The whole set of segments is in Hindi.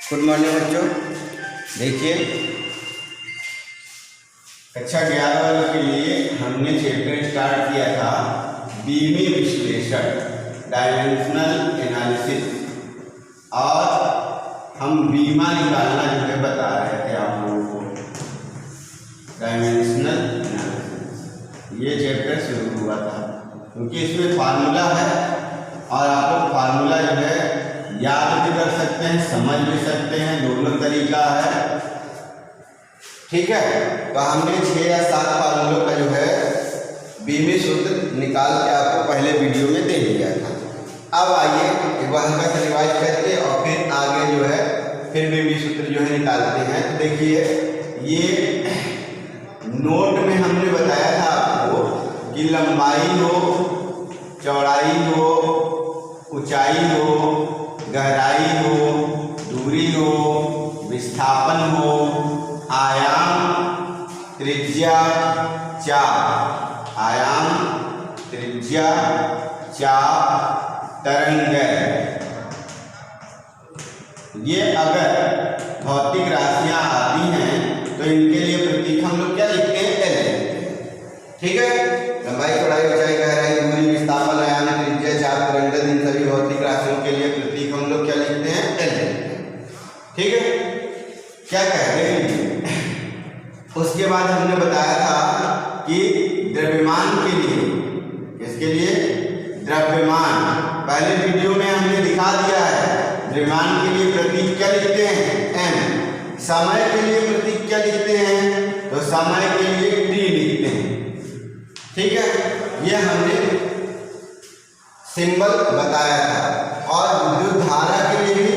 गुड मॉर्निंग बच्चों। देखिए कक्षा 11 के लिए हमने चैप्टर स्टार्ट किया था बीमी विश्लेषण, डायमेंशनल एनालिसिस, और हम बीमा निकालना जो है बता रहे थे आप लोगों को। डायमेंशनल एनालिसिस ये चैप्टर शुरू हुआ था क्योंकि इसमें फार्मूला है और आप लोग फार्मूला जो है याद भी कर सकते हैं, समझ भी सकते हैं, दोनों तरीका है। ठीक है, तो हमने 6 या 7 फार्मूलों का जो है बीमी सूत्र निकाल के आपको पहले वीडियो में दे दिया था। अब आइए एक बार हल्का सा रिवाइज करके और फिर आगे जो है फिर बीमी सूत्र जो है निकालते हैं। तो देखिए ये नोट में हमने बताया था आपको कि लंबाई हो, चौड़ाई हो, ऊंचाई हो, गहराई हो, दूरी हो, विस्थापन हो, आयाम, त्रिज्या, चाप, आयाम, त्रिज्या, चाप, तरंगदैर्घ्य, ये अगर भौतिक राशियां आती हैं तो इनके लिए प्रतीक हम लोग क्या लिखते हैं? एल। ठीक है, लंबाई, चौड़ाई, ऊंचाई, गहराई, दूरी, विस्थापन, आयाम, त्रिज्या, चाप, तरंगदैर्घ्य, इन सभी भौतिक राशियों के लिए प्रतीक हम लोग क्या लिखते हैं? एल। ठीक है, क्या कहते हैं? उसके बाद हमने बताया था कि द्रव्यमान के लिए, किसके लिए? द्रव्यमान, पहले वीडियो में हमने दिखा दिया है। द्रव्यमान के लिए प्रतीक क्या लिखते हैं? एम। समय के लिए प्रतीक क्या लिखते हैं? तो समय के लिए टी लिखते हैं। ठीक है, ये हमने सिंबल बताया था और विद्युत धारा के लिए भी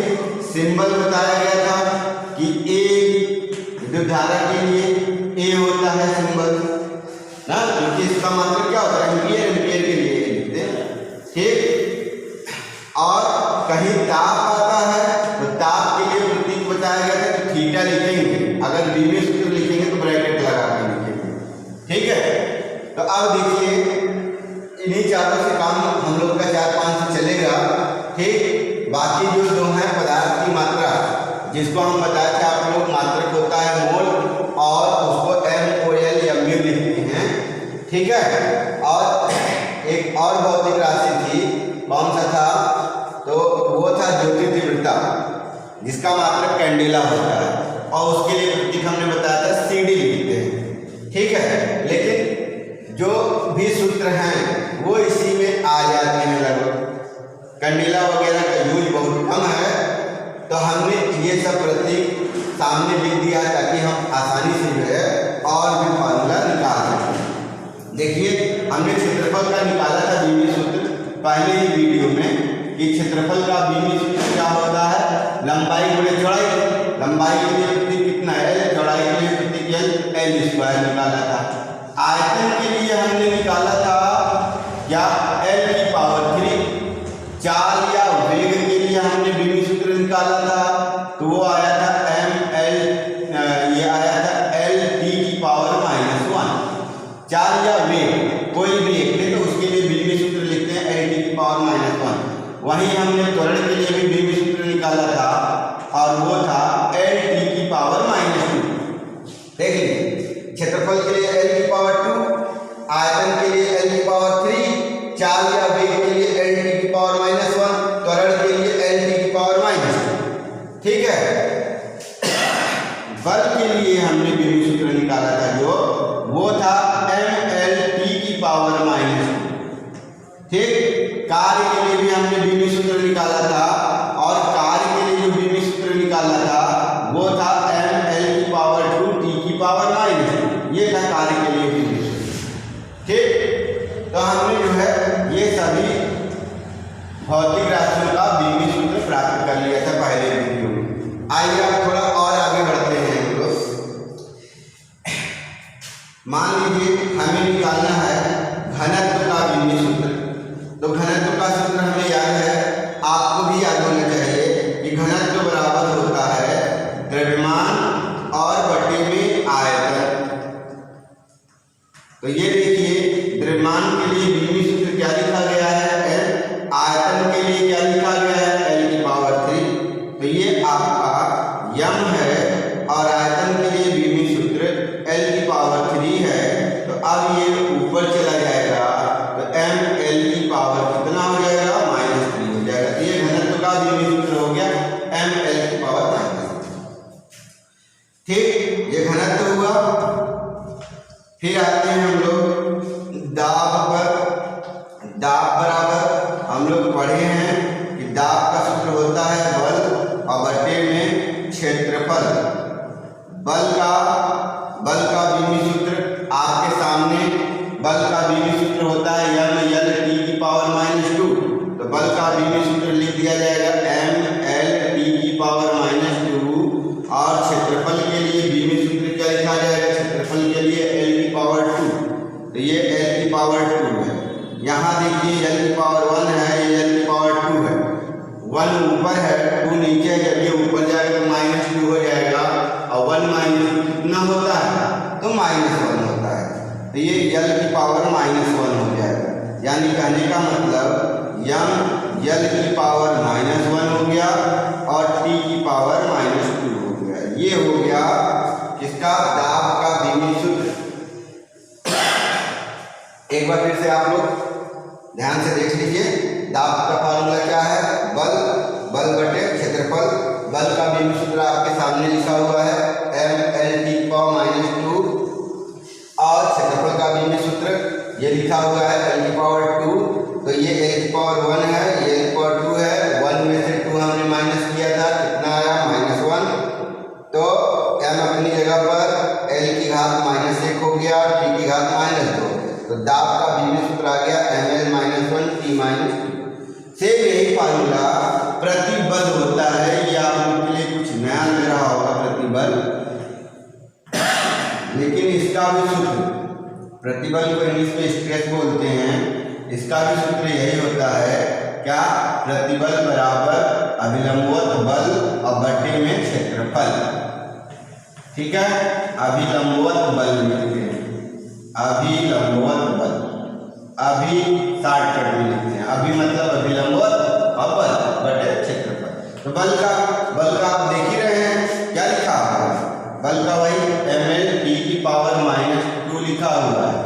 सिंबल बताया गया था कि ए, विद्युत धारा के लिए ए होता है सिंबल ना, क्योंकि इसका मतलब क्या होता है? एम्पियर, एम्पियर के लिए लिखते हैं। ठीक, और कहीं ताप आता है तो ताप के लिए प्रतीक बताया गया था कि थीटा लिखेंगे, अगर बीमी सूत्र लिखेंगे तो ब्रैकेट लगा के लिखेंगे। ठीक है, तो अब देखिए इन्हीं चारों से काम हम लोग का 4-5 से चलेगा। ठीक, बाकी जो दो हैं पदार्थ की मात्रा, जिसको हम बताए थे आप लोग मात्रक होता है मोल और उसको MOL या म्यू लिखते हैं। ठीक है, और एक और भौतिक राशि थी, कौन सा था? तो वो था ज्योति तीव्रता, जिसका मात्रक कैंडेला होता है और उसके लिए प्रतीक हमने बताया था CD लिखते हैं। ठीक है, लेकिन जो भी सूत्र हैं वो इसी में आ जाते हैं लगभग। कैंडेला वगैरह का यूज बहुत कम है, तो हमने ये सब प्रतीक सामने लिख दिया ताकि हम आसानी से जो है और भी फार्मूला निकाल सकें। देखिए हमने क्षेत्रफल का निकाला था बीमी सूत्र पहले ही वीडियो में कि क्षेत्रफल का बीमी सूत्र क्या होता है? लंबाई गुणे चौड़ाई। लंबाई के लिए प्रतीक कितना है? चौड़ाई के लिए प्रतीक L स्क्वायर निकाला था। आयतन के लिए हमने निकाला था क्या? L की पावर 3। चाल या वेग के लिए हमने बीमी सूत्र निकाला था, तो वो आया था ML, ये आया था LT की पावर -1। चाल या वेग कोई भी एक ले तो उसके लिए बीमी सूत्र लिखते हैं LT की पावर -1। वहीं हमने त्वरण के लिए भी बीमी सूत्र निकाला था और वो था LT की पावर -2। देख लीजिए, क्षेत्रफल के लिए L की पावर 2, आयतन के लिए L की पावर 3, चाल या वेग के लिए LT की पावर -1, त्वरण के लिए LT की पावर -2। ठीक है, बल के लिए हमने बीमी सूत्र निकाला था जो वो था MLT की पावर -2। ठीक, कार्य के लिए भी हमने बीमी सूत्र निकाला था और कार्य के लिए जो बीमी सूत्र निकाला था वो था ML की पावर 2 T की पावर -2। ये था कार्य के लिए बीमी सूत्र। ठीक, तो हमने जो है ये सभी भौतिक राशियों का बीमी सूत्र प्राप्त कर लिया था पहले वीडियो में। आइए आप थोड़ा और आगे बढ़ते हैं। मान लीजिए हमें निकालना है घनत्व का बीमी सूत्र। तो घनत्व का सूत्र हमें याद है, आपको भी याद होना चाहिए कि घनत्व बराबर होता है द्रव्यमान और बटे में आयतन। तो ये देखिए द्रव्यमान के लिए बीमी सूत्र क्या लिखा गया है? L। आयतन के लिए क्या लिखा गया है? L की पावर 3। तो ये आपका बीमी सूत्र हो गया ml की पावर माइनस। ठीक, ये घनत्व हुआ। फिर आते हैं हम लोग दाब पर। दाब बराबर हम लोग पढ़े हैं कि दाब का सूत्र होता है बल और बटे में क्षेत्रफल। बल का बीमी सूत्र आपके सामने, बल का बीमी सूत्र होता है ml t की पावर -2। तो बल का बीमी सूत्र लिख दिया जाएगा ml t की पावर -2 और क्षेत्रफल के लिए बीमी सूत्र क्या लिखा जाएगा? क्षेत्रफल के लिए l की पावर 2। तो ये l की पावर 2 है। यहाँ देखिए l की पावर 1 है, ये l की पावर 2 है। 1 ऊपर है, 2 नीचे है। जब ये ऊपर जाएगा तो -2 हो जाएगा और 1 - 2 कितना होता है? तो -1 होता है। तो ये l की पावर -1 हो जाएगा। यानी कहने का मतलब l की पावर -1 हो गया और t की पावर -2 हो गया। ये हो गया किसका? दाब का बीमी सूत्र। एक बार फिर से आप लोग ध्यान से देख लीजिए। दाब का फॉर्मूला क्या है? बल बटे क्षेत्रफल। बल का बीमी सूत्र आपके सामने लिखा हुआ है ml t की पावर -2 और क्षेत्रफल का बीमी सूत्र ये लिखा हुआ है l की पावर 2। तो ये l की पावर 1 है, ये l की पावर 2 है। 1 में से 2 हमने माइनस किया था, कितना आया? -1। तो m अपनी जगह पर l की घात -1 हो गया, t की घात -2। तो दाब का बीमी सूत्र आ गया ml -1 t -2। सेम यही फार्मूला प्रतिबल होता है। ये आप लोग के लिए कुछ नया लग रहा होगा प्रतिबल, लेकिन इसका भी सूत्र, प्रतिबल को इंग्लिश में स्ट्रेस बोलते हैं, इसका भी सूत्र यही होता है क्या? प्रतिबल बराबर अभिलंबवत बल और बटे में क्षेत्रफल। ठीक है, अभिलंबवत बल लिखते हैं, अभिलंबवत बल। अभी शॉर्टकट में लिखते हैं, अभी मतलब अभिलंबवत और बल बटे क्षेत्रफल। तो बल का आप देख ही रहे हैं क्या लिखा हुआ है? बल का वही ml t की पावर -2 लिखा हुआ है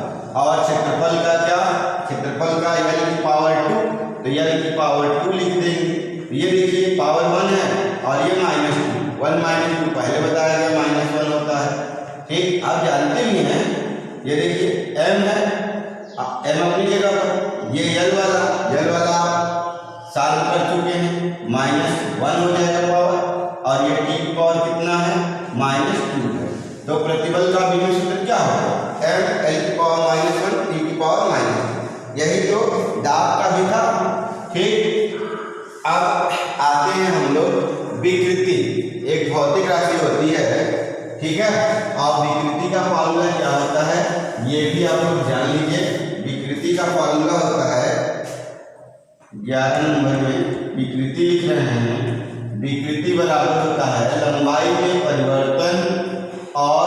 और क्षेत्रफल का क्या? क्षेत्रफल का l की पावर 2। तो l की पावर 2 लिख देंगे। तो ये देखिए पावर 1 है और ये -2। 1 - 2 पहले बताया गया -1 होता है। ठीक, आप जानते भी हैं। ये देखिए m है, m अपनी जगह पर, ये l वाला आप सॉल्व कर चुके हैं, -1 हो जाएगा पावर और ये t की पावर कितना है? -2 है। तो प्रतिबल का बीमी सूत्र क्या होगा? ml की पावर -1 t की पावर -2। यही तो दाब का भी था। ठीक, अब आते हैं हम लोग विकृति। एक भौतिक राशि होती है, ठीक है, और विकृति का फॉर्मूला क्या होता है ये भी आप लोग जान लीजिए। विकृति का फॉर्मूला होता है 11 नंबर में विकृति लिख रहे हैं। विकृति बराबर होता है लंबाई में परिवर्तन और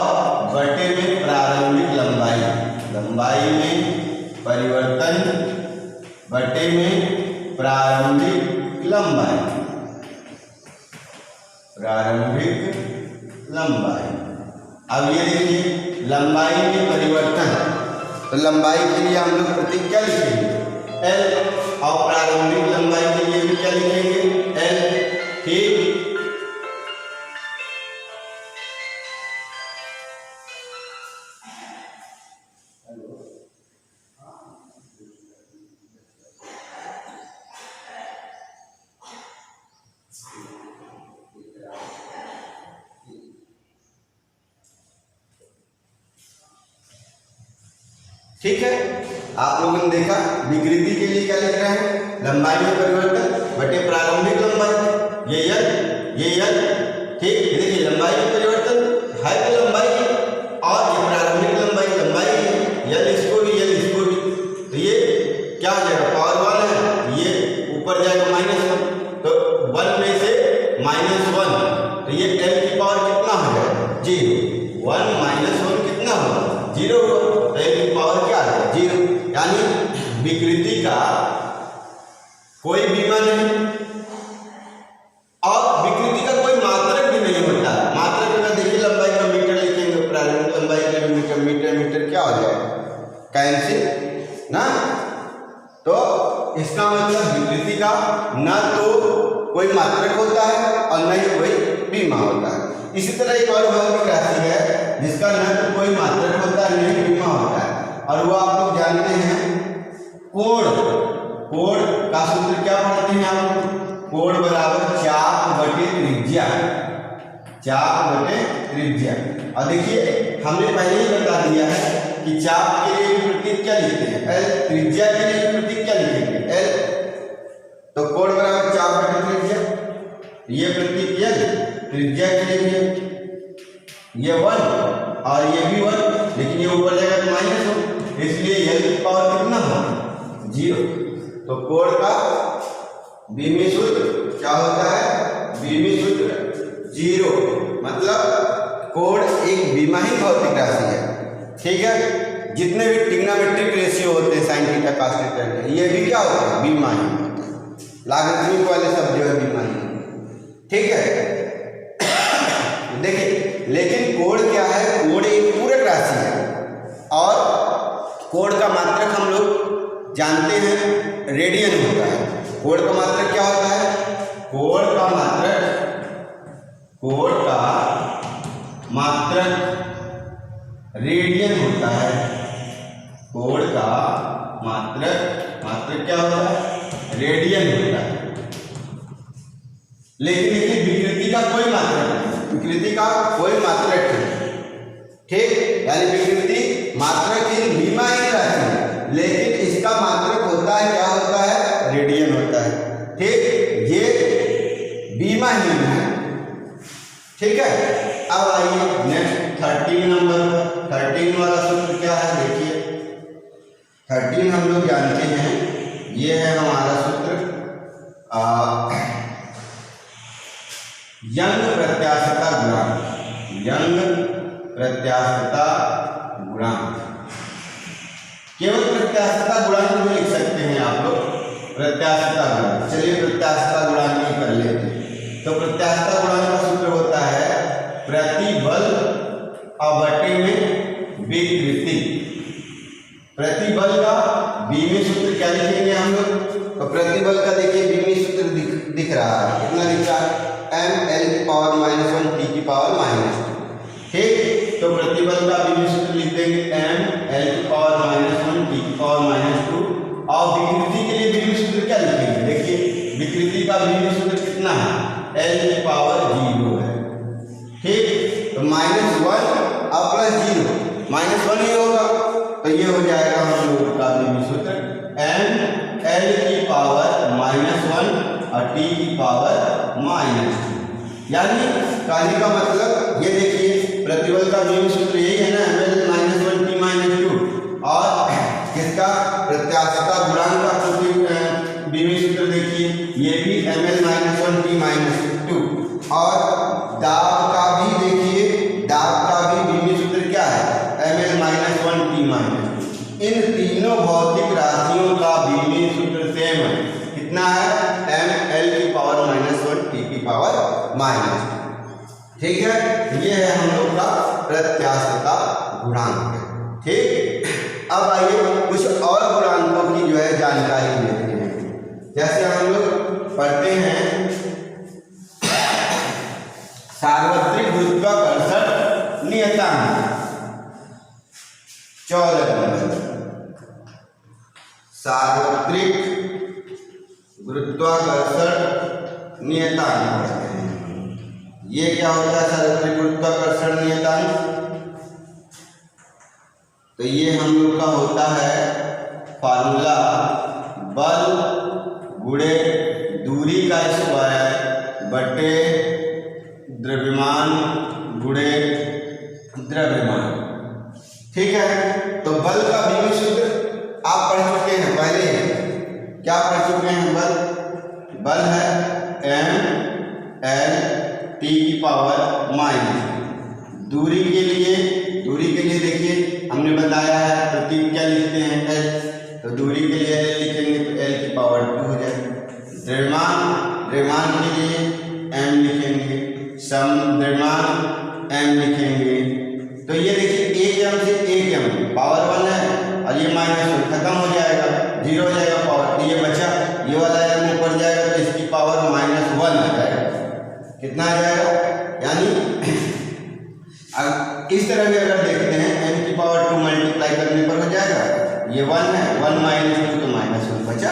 बटे में प्रारंभिक लंबाई। लंबाई में परिवर्तन बटे में प्रारंभिक लंबाई। प्रारंभिक लंबाई। अब ये देखिए लंबाई में परिवर्तन, तो लंबाई के लिए हम लोग प्रतीक क्या लिखेंगे? L और प्रारंभिक लंबाई के लिए भी क्या लिखेंगे? L। ठीक, ठीक है, आप लोगों ने देखा विकृति के लिए क्या लिख रहे हैं? लंबाई में परिवर्तन बटे प्रारंभिक लंबाई। ये यल। ठीक, देखिए लंबाई में परिवर्तन है तो लंबाई और ये प्रारंभिक लंबाई है। यल इसको भी। तो ये क्या हो जाएगा? पावर 1 है, ये ऊपर जाएगा -1। तो 1 में से -1, तो ये l की पावर कितना हो जाएगा? 0। 1 - 1 कितना होगा? 0 होगा। तो l की पावर क्या है? 0। यानी विकृति का कोई बीमा नहीं और विकृति का कोई मात्रक भी नहीं होता। मात्रक अगर देखिए लंबाई का मीटर लिखेंगे, प्रारंभिक लंबाई का मीटर क्या हो जाएगा? कैंसिल ना। तो इसका मतलब विकृति का न तो कोई मात्रक होता है और न ही कोई बीमा होता है। इसी तरह एक और भौतिक राशि है जिसका न तो कोई मात्रक होता है न ही बीमा होता है, और वो आप लोग जानते हैं कोण। कोण का सूत्र क्या पढ़ते हैं आप लोग? कोण बराबर चाप बटे त्रिज्या, चाप बटे त्रिज्या। और देखिए हमने पहले ही बता दिया है कि चाप के लिए प्रतीक क्या लिखते हैं? L। त्रिज्या के लिए प्रतीक क्या लिखेंगे? L। तो कोण बराबर चाप बटे त्रिज्या, ये प्रतीक L। त्रिज्या के लिए भी ये 1 और ये भी 1, लेकिन ये ऊपर जाएगा तो माइनस हो, इसलिए L की पावर कितना हो? 0। तो कोण का बीमी सूत्र क्या होता है? बीमी सूत्र 0, मतलब कोण एक बीमाहीन भौतिक राशि है। ठीक है, जितने भी ट्रिग्नोमेट्रिक रेशियो होते हैं साइन थीटा कॉस थीटा के, ये भी क्या होते हैं? बीमाहीन होते हैं। लॉगरिथमिक वाले सब जो है बीमाहीन। ठीक है, देखिए लेकिन कोण क्या है? कोण एक पूरक राशि है और कोण का मात्रक हम लोग जानते हैं रेडियन होता है। कोण का मात्रक क्या होता है? कोण का मात्रक रेडियन होता है। कोण का मात्रक क्या होता है? रेडियन होता है। लेकिन इसकी विकृति का कोई मात्रक नहीं, विकृति का कोई मात्रक नहीं। ठीक, यानी विकृति मात्रक ही बीमाहीन राशि है, लेकिन इसका मात्रक होता है क्या होता है? रेडियन होता है। ठीक, ये बीमाहीन है। ठीक है, अब आइए नेक्स्ट 13 नंबर पर। 13 वाला सूत्र क्या है? देखिए 13 हम लोग जानते हैं, ये है हमारा सूत्र यंग प्रत्यास्थता गुणांक। यंग प्रत्यास्थता गुणांक, केवल प्रत्यास्थता गुणांक में लिख सकते हैं आप लोग, प्रत्यास्थता गुणांक। चलिए प्रत्यास्थता गुणांक में कर लेते हैं। तो प्रत्यास्थता गुणांक का सूत्र होता है प्रतिबल बटे में विकृति। प्रतिबल का बीमी सूत्र क्या लिखेंगे हम लोग? तो प्रतिबल का देखिए बीमी सूत्र दिख रहा है, कितना दिख रहा है? ml की पावर -1 t की पावर -2। ठीक, तो प्रतिबल का बीमी सूत्र लिख देंगे ml की पावर -1 t की पावर -2। और विकृति के लिए बीमी सूत्र क्या लिखेंगे? देखिए विकृति का बीमी सूत्र कितना है? l की पावर 0 है। ठीक, तो -1 और +0 -1 ही होगा, तो ये हो जाएगा हम लोग का बीमी सूत्र ml की पावर -1 और t की पावर -2। यानी कहने का मतलब ये देखिए प्रतिबल का बीमी सूत्र यही है ना, ml -1 t -2। और किसका? प्रत्यास्थता गुणांक का बीमी सूत्र देखिए, ये भी ml -1 t -2। और दाब का भी देखिए, दाब का भी बीमी सूत्र क्या है? ml -1 t -2। इन तीनों भौतिक राशियों का बीमी सूत्र सेम है, कितना है? ml की पावर -1 t की पावर -2। ठीक है, ये है हम लोग का प्रत्यास्थता गुणांक। ठीक, अब आइए कुछ और गुणांकों की जो है जानकारी लेते हैं। जैसे हम लोग पढ़ते हैं सार्वत्रिक गुरुत्वाकर्षण नियतांक 14 नंबर। सार्वत्रिक गुरुत्वाकर्षण नियतांक पढ़ते हैं। ये क्या होता है सार्वत्रिक गुरुत्वाकर्षण नियतांक? तो ये हम लोग का होता है फार्मूला बल गुणे दूरी का स्क्वायर बटे द्रव्यमान गुणे द्रव्यमान। ठीक है, तो बल का बीमी सूत्र आप पढ़ चुके हैं पहले। क्या पढ़ चुके हैं? बल है ml t की पावर -। दूरी के लिए देखिए हमने बताया है प्रतीक क्या लिखते हैं? l। तो दूरी के लिए l लिखेंगे तो l की पावर 2 हो जाएगी। द्रव्यमान के लिए m लिखेंगे, समद्रव्यमान m लिखेंगे। तो ये देखिए 1 m से 1 m पावर 1 है और ये -1 खत्म हो जाएगा, 0 हो जाएगा पावर। तो ये बचा, ये वाला m ऊपर जाएगा तो इसकी पावर -1 आ जाएगा। कितना आ जाएगा? यानी इस तरह भी अगर देखते हैं n की पावर 2 मल्टीप्लाई करने पर हो जाएगा, ये 1 है, 1 - 2 तो -1 बचा,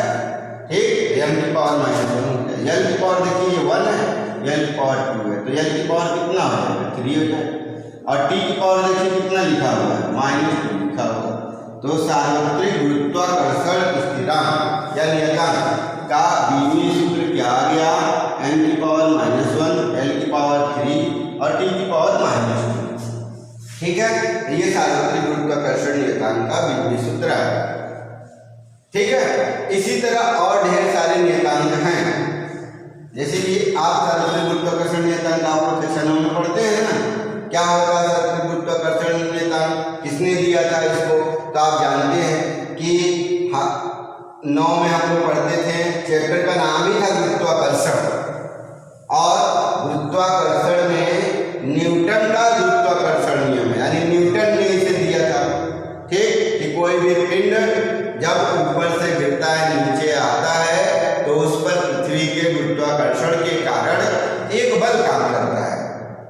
ठीक, m की पावर -1 हो जाए। l की पावर देखिए ये 1 है, l की पावर 2 है, तो l की पावर कितना हो जाएगा? 3 हो जाएगा। और t की पावर देखिए कितना लिखा हुआ है? -2 लिखा हुआ है। तो सार्वत्रिक गुरुत्वाकर्षण स्थिरांक या नियतांक का बीमी सूत्र क्या आ गया? n की पावर -1, l की पावर 3 और t की पावर -2। ठीक है, ये सार्वत्रिक गुरुत्वाकर्षण नियतांक का बीमी सूत्र है। ठीक है, इसी तरह और ढेर सारे नियतांक हैं, जैसे कि आप सार्वत्रिक गुरुत्वाकर्षण नियतांक आप लोग सेक्शनों में पढ़ते हैं ना, क्या होता है सार्वत्रिक गुरुत्वाकर्षण नियतांक, किसने दिया था इसको? तो आप जानते हैं कि 9 में हम लोग पढ़ते थे, चैप्टर का नाम ही था गुरुत्वाकर्षण, और गुरुत्वाकर्षण में न्यूटन का गुरुत्वाकर्षण नियम है, यानी न्यूटन ने इसे दिया था। ठीक, कि कोई भी पिंड जब ऊपर से गिरता है नीचे आता है तो उस पर पृथ्वी के गुरुत्वाकर्षण के कारण एक बल काम करता है।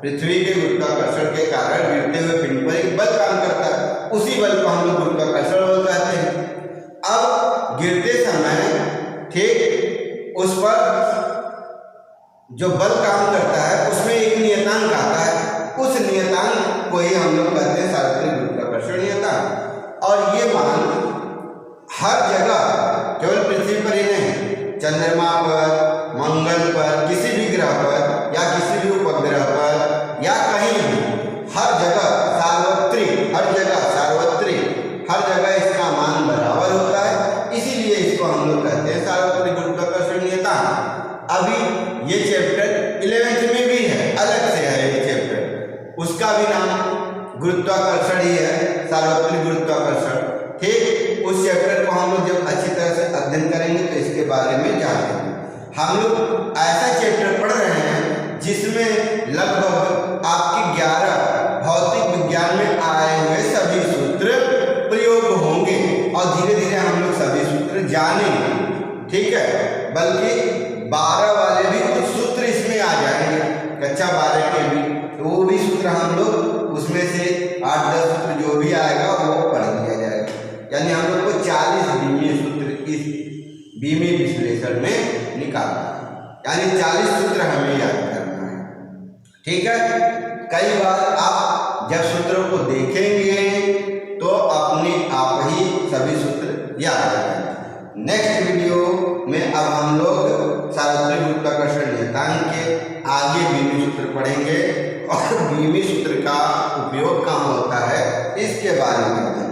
पृथ्वी के गुरुत्वाकर्षण के कारण गिरते हुए पिंड पर एक बल काम करता है, उसी बल को हम लोग गुरुत्वाकर्षण बल कहते हैं। अब गिरते समय ठीक उस पर जो बल काम करता है उसमें एक नियतांक आता है, उस नियतांक को ही हम लोग कहते हैं सार्वत्रिक गुरुत्वाकर्षण नियतांक। और ये मान हर जगह, केवल पृथ्वी पर ही नहीं, चंद्रमा पर, मंगल पर, किसी भी ग्रह पर या किसी भी उपग्रह पर या कहीं भी, हर जगह सार्वत्रिक, हर जगह सार्वत्रिक, हर जगह इसका मान बराबर होता है, इसीलिए इसको हम लोग कहते हैं सार्वत्रिक गुरुत्वाकर्षण नियतांक। अभी ये चैप्टर 11th में भी है, अलग से है ये चैप्टर, उसका भी नाम गुरुत्वाकर्षण ही है, सार्वत्रिक गुरुत्वाकर्षण। ठीक, उस चैप्टर को हम लोग जब अच्छी तरह से अध्ययन करेंगे तो इसके बारे में जानेंगे। हम लोग ऐसा चैप्टर पढ़ रहे हैं जिसमें लगभग आपके 11 भौतिक विज्ञान में आए हुए सभी सूत्र प्रयोग होंगे, और धीरे धीरे हम लोग सभी सूत्र जानेंगे। ठीक है, बल्कि 12 वाले भी कुछ सूत्र इसमें आ जाएंगे, कक्षा 12 के भी, तो वो भी सूत्र हम लोग उसमें से 8-10 सूत्र जो भी आएगा वो पढ़ लिया जाएगा। यानी हम लोग को 40 बीमी सूत्र इस बीमी विश्लेषण में निकालना है, यानी 40 सूत्र हमें याद करना है। ठीक है, कई बार आप जब सूत्रों को देखेंगे तो अपने आप ही सभी सूत्र याद रखेंगे। नेक्स्ट वीडियो में अब हम लोग सार्वत्रिक गुरुत्वाकर्षण नियतांक के आगे बीमी सूत्र पढ़ेंगे और बीमी सूत्र का उपयोग कहाँ होता है इसके बारे में।